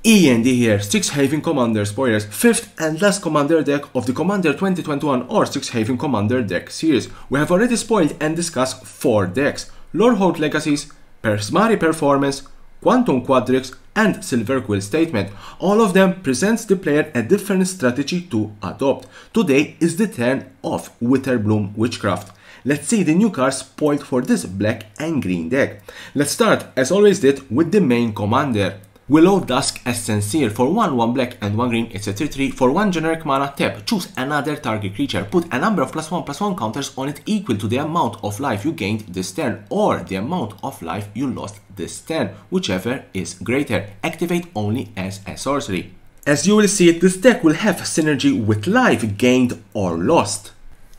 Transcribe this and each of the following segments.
E.N.D here, Strixhaven Commander Spoilers, 5th and last Commander deck of the Commander 2021 or Strixhaven Commander deck series. We have already spoiled and discussed 4 decks: Lorehold Legacies, Persmari Performance, Quantum Quadrix, and Silver Quill Statement. All of them presents the player a different strategy to adopt. Today is the turn of Witherbloom Witchcraft. Let's see the new cards spoiled for this black and green deck. Let's start, as always did, with the main commander. Willow Dusk as Sincere. For 1/1 black and 1 green, it's a 3/3. For 1 generic mana, tap, choose another target creature, put a number of +1/+1 counters on it equal to the amount of life you gained this turn or the amount of life you lost this turn, whichever is greater. Activate only as a sorcery. As you will see, this deck will have synergy with life gained or lost.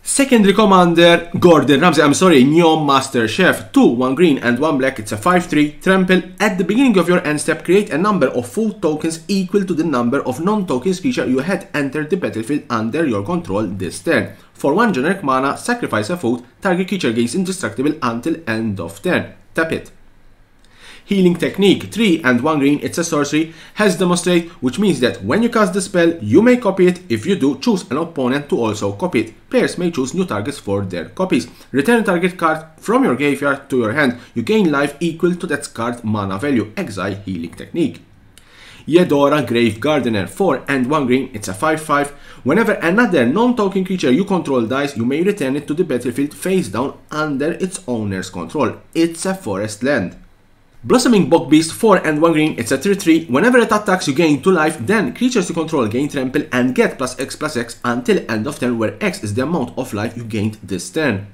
Secondary commander, Gordon Ramsay, Neon Master Chef. 2, 1 green and 1 black, it's a 5/3. Trample. At the beginning of your end step, create a number of full tokens equal to the number of non-tokens creature you had entered the battlefield under your control this turn. For 1 generic mana, sacrifice a food, target creature gains indestructible until end of turn. Tap it. Healing Technique, 3 and 1 green, it's a sorcery, has Demonstrate, which means that when you cast the spell, you may copy it. If you do, choose an opponent to also copy it. Players may choose new targets for their copies. Return target card from your graveyard to your hand. You gain life equal to that card's mana value. Exile Healing Technique. Yedora Grave Gardener, 4 and 1 green, it's a 5/5. Whenever another non-token creature you control dies, you may return it to the battlefield face down under its owner's control. It's a forest land. Blossoming Bogbeast, 4 and 1 green, it's a 3/3. Whenever it attacks, you gain 2 life, then creatures you control gain trample and get +X/+X until end of turn, where X is the amount of life you gained this turn.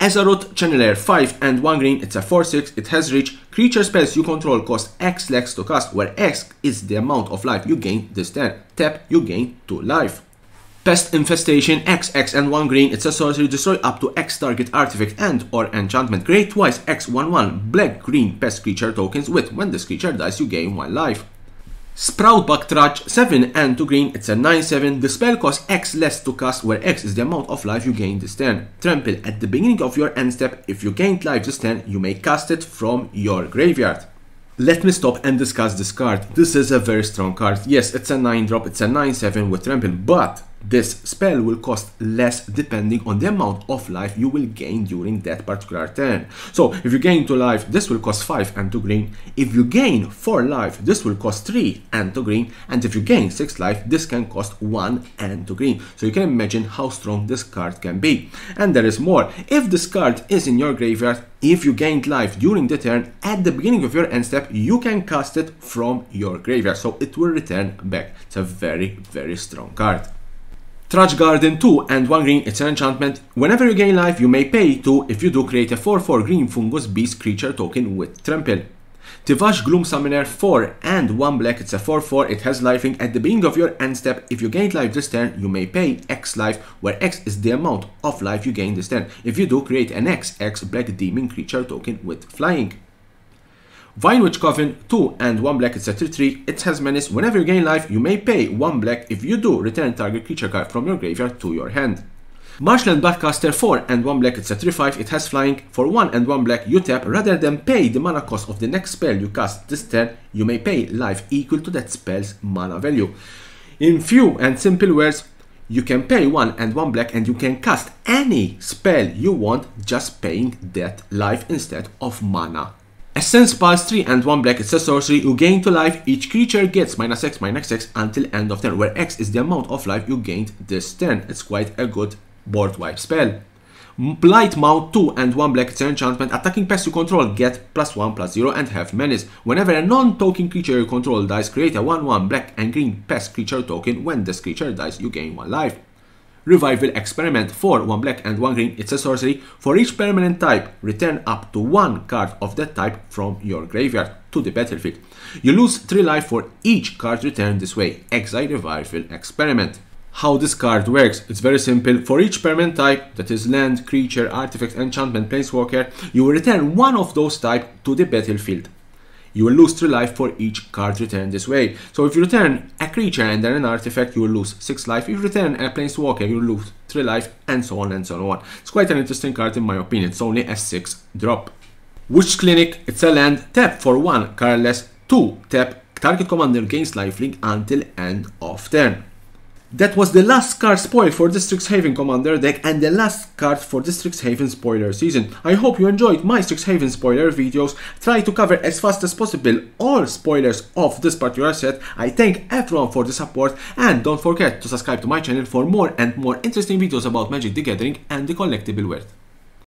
Azeroth Channeler, 5 and 1 green, it's a 4/6, it has reach. Creature spells you control cost X lex to cast, where X is the amount of life you gained this turn. Tap, you gain 2 life. Pest Infestation, X and 1 green, it's a sorcery, destroy up to X target artifact and or enchantment. Create twice X/1/1 black-green pest creature tokens with when this creature dies you gain 1 life. Sproutbug Trudge, 7 and 2 green, it's a 9/7. The spell costs X less to cast, where X is the amount of life you gain this turn. Trample. At the beginning of your end step, if you gained life this turn, you may cast it from your graveyard. Let me stop and discuss this card. This is a very strong card. Yes, it's a 9-drop, it's a 9/7 with Trample, but this spell will cost less depending on the amount of life you will gain during that particular turn. So if you gain 2 life, this will cost 5 and 2 green. If you gain 4 life, this will cost 3 and 2 green. And if you gain 6 life, this can cost 1 and 2 green. So you can imagine how strong this card can be. And there is more. If this card is in your graveyard, if you gained life during the turn, at the beginning of your end step, you can cast it from your graveyard. So it will return back. It's a very, very strong card. Trudge Garden, 2 and 1 green, it's an enchantment. Whenever you gain life, you may pay 2. If you do, create a 4/4 green fungus beast creature token with Trample. Tivash Gloom Summoner, 4 and 1 black, it's a 4/4, it has lifing. At the beginning of your end step, if you gain life this turn, you may pay X life, where X is the amount of life you gain this turn. If you do, create an XX black demon creature token with flying. Vinewitch Coven, 2 and 1 black, it's a 3/3, it has menace. Whenever you gain life, you may pay 1 black. If you do, return target creature card from your graveyard to your hand. Marshland Bloodcaster, 4 and 1 black, it's a 3/5, it has flying. For 1 and 1 black, you tap. Rather than pay the mana cost of the next spell you cast this turn, you may pay life equal to that spell's mana value. In few and simple words, you can pay 1 and 1 black and you can cast any spell you want, just paying that life instead of mana. Essence Pulse, 3 and 1 black, it's a sorcery, you gain 2 life. Each creature gets -X/-X until end of turn, where X is the amount of life you gained this turn. It's quite a good board wipe spell. Blight Mount, 2 and 1 black, it's an enchantment. Attacking pests you control get +1/+0 and have menace. Whenever a non-token creature you control dies, create a 1/1 black and green pest creature token. When this creature dies, you gain 1 life. Revival Experiment, 4, 1 black and 1 green, it's a sorcery. For each permanent type, return up to 1 card of that type from your graveyard to the battlefield. You lose 3 life for each card returned this way. Exile Revival Experiment. How this card works, it's very simple. For each permanent type, that is land, creature, artifact, enchantment, planeswalker, you will return one of those types to the battlefield. You will lose 3 life for each card returned this way. So if you return a creature and then an artifact, you will lose 6 life. If you return a planeswalker, you will lose 3 life, and so on and so on. It's quite an interesting card in my opinion. It's only a 6-drop. Witch Clinic, it's a land. Tap for 1 colorless, 2 tap, Target commander gains lifelink until end of turn. That was the last card spoil for the Strixhaven Commander deck and the last card for the Strixhaven spoiler season. I hope you enjoyed my Strixhaven spoiler videos. Try to cover as fast as possible all spoilers of this particular set. I thank everyone for the support, and don't forget to subscribe to my channel for more and more interesting videos about Magic the Gathering and the collectible world.